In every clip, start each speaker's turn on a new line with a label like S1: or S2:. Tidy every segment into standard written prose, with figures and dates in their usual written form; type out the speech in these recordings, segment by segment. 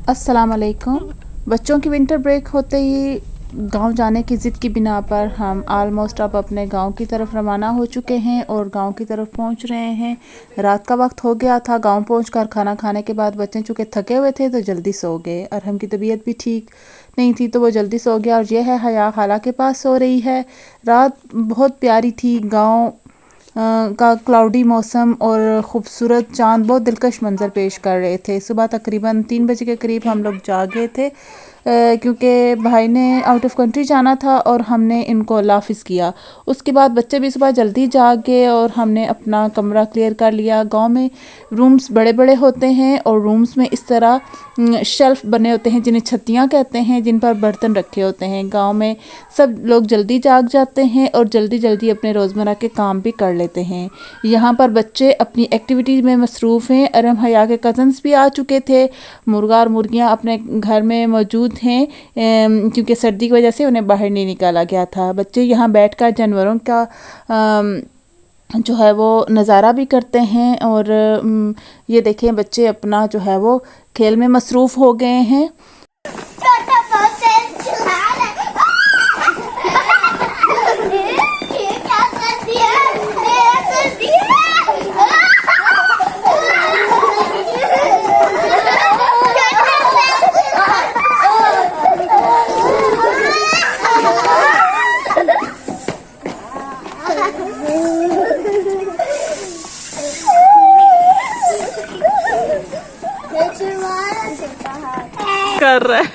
S1: अस्सलाम वालेकुम। बच्चों की विंटर ब्रेक होते ही गांव जाने की ज़िद की बिना पर हम आलमोस्ट अब अपने गांव की तरफ रवाना हो चुके हैं और गांव की तरफ पहुंच रहे हैं। रात का वक्त हो गया था। गांव पहुंचकर खाना खाने के बाद बच्चे चूँकि थके हुए थे तो जल्दी सो गए। अरहम की तबीयत भी ठीक नहीं थी तो वो जल्दी सो गया और यह है हया खाला के पास सो रही है। रात बहुत प्यारी थी। गाँव का क्लाउडी मौसम और ख़ूबसूरत चाँद बहुत दिलकश मंज़र पेश कर रहे थे। सुबह तकरीबन 3 बजे के करीब हम लोग जागे थे क्योंकि भाई ने आउट ऑफ कंट्री जाना था और हमने इनको लाफिज़ किया। उसके बाद बच्चे भी सुबह जल्दी जाग गए और हमने अपना कमरा क्लियर कर लिया। गांव में रूम्स बड़े बड़े होते हैं और रूम्स में इस तरह शेल्फ बने होते हैं जिन्हें छत्तियाँ कहते हैं, जिन पर बर्तन रखे होते हैं। गांव में सब लोग जल्दी जाग जाते हैं और जल्दी जल्दी अपने रोज़मर्रा के काम भी कर लेते हैं। यहाँ पर बच्चे अपनी एक्टिविटीज़ में मसरूफ़ हैं। अरहम हया के कज़न्स भी आ चुके थे। मुर्गा और मुर्गियाँ अपने घर में मौजूद हैं क्योंकि सर्दी की वजह से उन्हें बाहर नहीं निकाला गया था। बच्चे यहाँ बैठकर जानवरों का जो है वो नज़ारा भी करते हैं और ये देखें बच्चे अपना जो है वो खेल में मसरूफ़ हो गए हैं। कर रहा है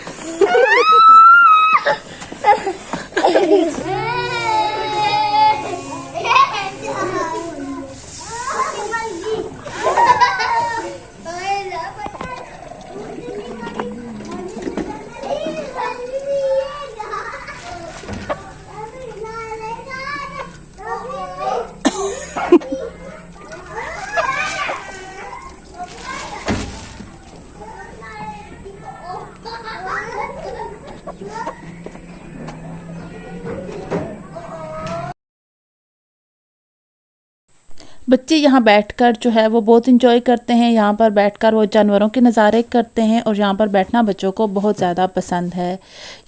S1: बच्चे यहाँ बैठकर जो है वो बहुत इंजॉय करते हैं। यहाँ पर बैठकर वो जानवरों के नज़ारे करते हैं और यहाँ पर बैठना बच्चों को बहुत ज़्यादा पसंद है।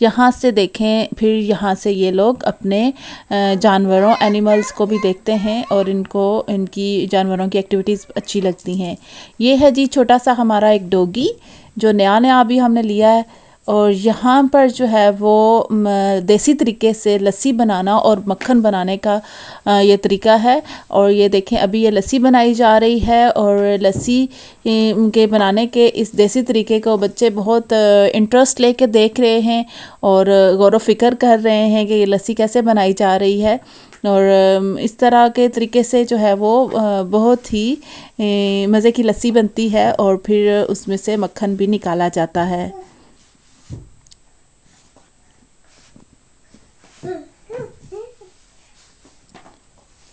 S1: यहाँ से देखें फिर यहाँ से ये लोग अपने जानवरों एनिमल्स को भी देखते हैं और इनको इनकी जानवरों की एक्टिविटीज़ अच्छी लगती हैं। ये है जी छोटा सा हमारा एक डॉगी जो नया नया अभी हमने लिया है। और यहाँ पर जो है वो देसी तरीके से लस्सी बनाना और मक्खन बनाने का ये तरीका है। और ये देखें अभी ये लस्सी बनाई जा रही है और लस्सी के बनाने के इस देसी तरीके को बच्चे बहुत इंटरेस्ट लेके देख रहे हैं और गौर व फिक्र कर रहे हैं कि ये लस्सी कैसे बनाई जा रही है। और इस तरह के तरीके से जो है वो बहुत ही मज़े की लस्सी बनती है और फिर उसमें से मक्खन भी निकाला जाता है।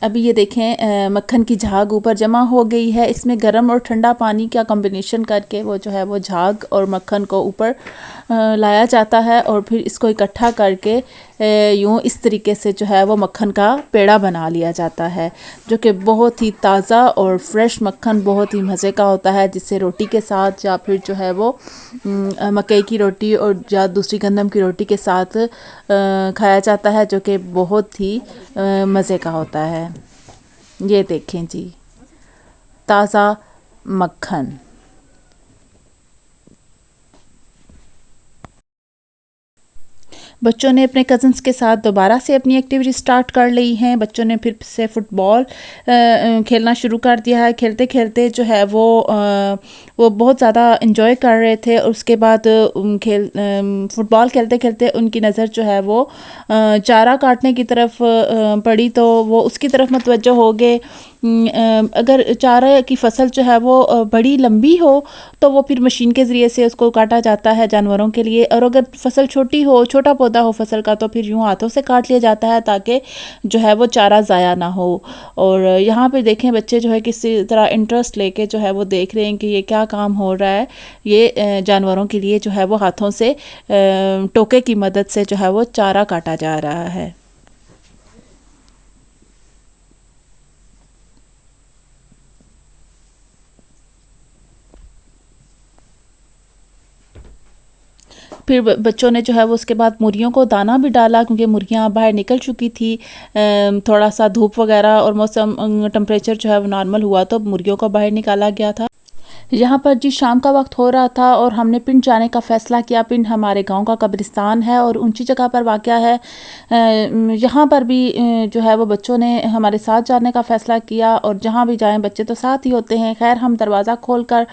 S1: अभी ये देखें मक्खन की झाग ऊपर जमा हो गई है। इसमें गर्म और ठंडा पानी का कॉम्बिनेशन करके वो जो है वो झाग और मक्खन को ऊपर लाया जाता है और फिर इसको इकट्ठा करके यूँ इस तरीके से जो है वो मक्खन का पेड़ा बना लिया जाता है, जो कि बहुत ही ताज़ा और फ्रेश मक्खन बहुत ही मज़े का होता है, जिससे रोटी के साथ या फिर जो है वो मकई की रोटी और या दूसरी गंदम की रोटी के साथ खाया जाता है, जो कि बहुत ही मज़े का होता है। ये देखें जी ताज़ा मक्खन। बच्चों ने अपने कज़न्स के साथ दोबारा से अपनी एक्टिविटी स्टार्ट कर ली हैं। बच्चों ने फिर से फुटबॉल खेलना शुरू कर दिया है। खेलते खेलते जो है वो बहुत ज़्यादा इन्जॉय कर रहे थे। और उसके बाद फुटबॉल खेलते खेलते उनकी नज़र जो है वो चारा काटने की तरफ पड़ी तो वो उसकी तरफ मुतवज्जो हो गए। अगर चारा की फसल जो है वो बड़ी लंबी हो तो वो फिर मशीन के ज़रिए से उसको काटा जाता है जानवरों के लिए, और अगर फसल छोटी हो, छोटा पौधा हो फसल का, तो फिर यूँ हाथों से काट लिया जाता है ताकि जो है वो चारा ज़ाया ना हो। और यहाँ पे देखें बच्चे जो है किसी तरह इंटरेस्ट लेके जो है वो देख रहे हैं कि ये क्या काम हो रहा है। ये जानवरों के लिए जो है वो हाथों से टोके की मदद से जो है वो चारा काटा जा रहा है। फिर बच्चों ने जो है वो उसके बाद मुर्गियों को दाना भी डाला, क्योंकि मुर्गियाँ बाहर निकल चुकी थी। थोड़ा सा धूप वगैरह और मौसम टेम्परेचर जो है वो नॉर्मल हुआ तो मुर्गियों को बाहर निकाला गया था। यहाँ पर जी शाम का वक्त हो रहा था और हमने पिंड जाने का फ़ैसला किया। पिंड हमारे गांव का कब्रिस्तान है और ऊंची जगह पर वाक़या है। यहाँ पर भी जो है वो बच्चों ने हमारे साथ जाने का फ़ैसला किया, और जहाँ भी जाएं बच्चे तो साथ ही होते हैं। खैर हम दरवाज़ा खोल कर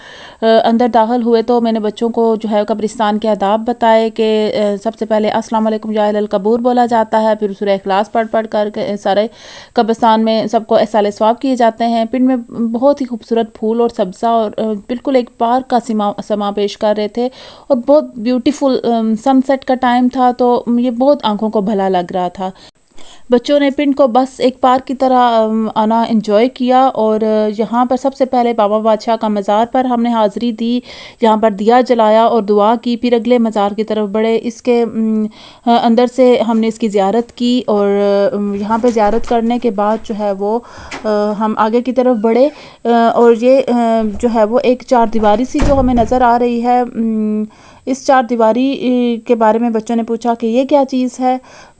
S1: अंदर दाखिल हुए तो मैंने बच्चों को जो है कब्रिस्तान के आदाब बताए कि सबसे पहले अस्सलाम वालेकुम या अहलल कबूर बोला जाता है, फिर सूरह इखलास पढ़ कर सारे कब्रिस्तान में सबको एहसाले सवाब किए जाते हैं। पिंड में बहुत ही खूबसूरत फूल और सब्ज़ा और बिल्कुल एक पार्क का समा पेश कर रहे थे, और बहुत ब्यूटीफुल सनसेट का टाइम था, तो ये बहुत आंखों को भला लग रहा था। बच्चों ने पिंड को बस एक पार्क की तरह आना एंजॉय किया, और यहाँ पर सबसे पहले बाबा बादशाह का मज़ार पर हमने हाज़िरी दी, यहाँ पर दिया जलाया और दुआ की। फिर अगले मज़ार की तरफ बढ़े, इसके अंदर से हमने इसकी ज़ियारत की, और यहाँ पे ज़ियारत करने के बाद जो है वो हम आगे की तरफ बढ़े, और ये जो है वो एक चार दीवारी सी जो हमें नज़र आ रही है। इस चार दीवारी के बारे में बच्चों ने पूछा कि ये क्या चीज़ है।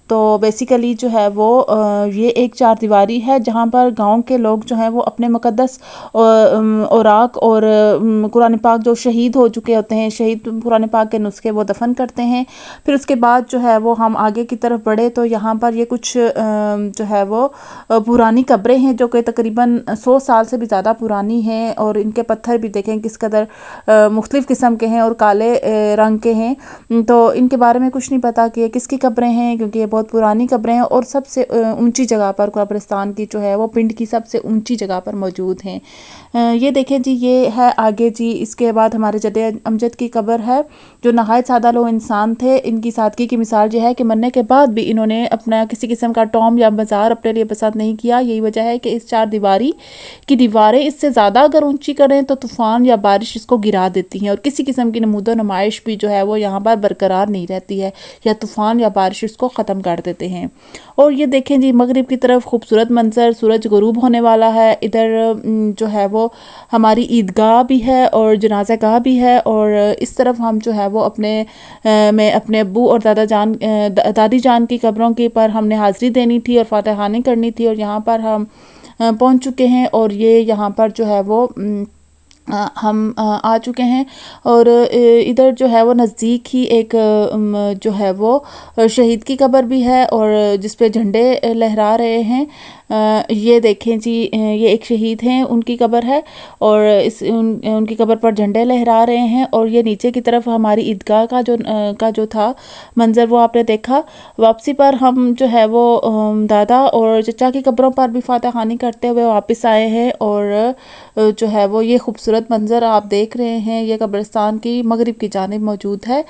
S1: तो बेसिकली जो है वो ये एक चार दीवारी है जहाँ पर गांव के लोग जो हैं वो अपने मुक़द्दस औराक और कुरान पाक जो शहीद हो चुके होते हैं, शहीद कुरान पाक के नुस्खे वो दफन करते हैं। फिर उसके बाद जो है वो हम आगे की तरफ बढ़े तो यहाँ पर ये कुछ जो है वो पुरानी कब्रें हैं जो कि तकरीबन 100 साल से भी ज़्यादा पुरानी हैं, और इनके पत्थर भी देखें किस कदर मुख्तलिफ़ किस्म के हैं और काले रंग के हैं। तो इनके बारे में कुछ नहीं पता कि ये किसकी कब्रें हैं, क्योंकि ये बहुत पुरानी कब्रें हैं और सबसे ऊंची जगह पर कब्रिस्तान की जो है वो पिंड की सबसे ऊंची जगह पर मौजूद हैं। ये देखें जी, ये है आगे जी। इसके बाद हमारे जदे अमजद की कब्र है जो नहायत सादा लो इंसान थे। इनकी सादगी की मिसाल यह है कि मरने के बाद भी इन्होंने अपना किसी किस्म का टॉम या मज़ार अपने लिए पसंद नहीं किया। यही वजह है कि इस चार दीवारी की दीवारें इससे ज़्यादा अगर ऊंची करें तो तूफ़ान या बारिश इसको गिरा देती हैं, और किसी किस्म की नमूदो नुमाइश भी जो है वो यहाँ पर बरकरार नहीं रहती है, या तूफ़ान या बारिश इसको ख़त्म कर देते हैं। और ये देखें जी, मगरिब की तरफ खूबसूरत मंजर, सूरज गुरूब होने वाला है। इधर जो है वो हमारी ईदगाह भी है और जनाजा गाह भी है, और इस तरफ हम जो है वो मैं अपने अब्बू और दादी जान की कब्रों के पर हमने हाज़िरी देनी थी और फातिहानी करनी थी, और यहाँ पर हम पहुँच चुके हैं। और ये यहाँ पर जो है वो हम आ चुके हैं, और इधर जो है वो नज़दीक ही एक जो है वो शहीद की कब्र भी है, और जिस पे झंडे लहरा रहे हैं। ये देखें जी, ये एक शहीद हैं, उनकी कब्र है, और उनकी कब्र पर झंडे लहरा रहे हैं। और ये नीचे की तरफ हमारी ईदगाह का जो था मंज़र वो आपने देखा। वापसी पर हम जो है वो दादा और चचा की कब्रों पर भी फातिहानी करते हुए वापस आए हैं, और जो है वो ये खूबसूरत मंज़र आप देख रहे हैं, ये कब्रिस्तान की मगरिब की जानिब मौजूद है।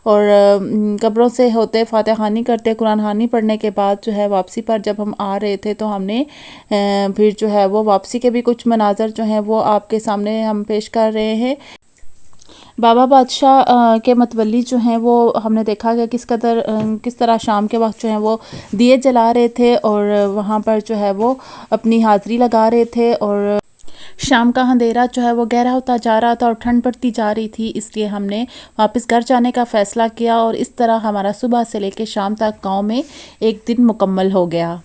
S1: और कब्रों से होते फातिहानी करते कुरान हानी पढ़ने के बाद जो है वापसी पर जब हम आ रहे थे तो हमने फिर जो है वो वापसी के भी कुछ मनाजर जो हैं वो आपके सामने हम पेश कर रहे हैं। बाबा बादशाह के मतवली जो हैं वो हमने देखा कि किस तरह शाम के वक्त जो है वो दिए जला रहे थे, और वहाँ पर जो है वो अपनी हाज़िरी लगा रहे थे। और शाम का अंधेरा जो है वो गहरा होता जा रहा था और ठंड बढ़ती जा रही थी, इसलिए हमने वापस घर जाने का फ़ैसला किया, और इस तरह हमारा सुबह से लेकर शाम तक गांव में एक दिन मुकम्मल हो गया।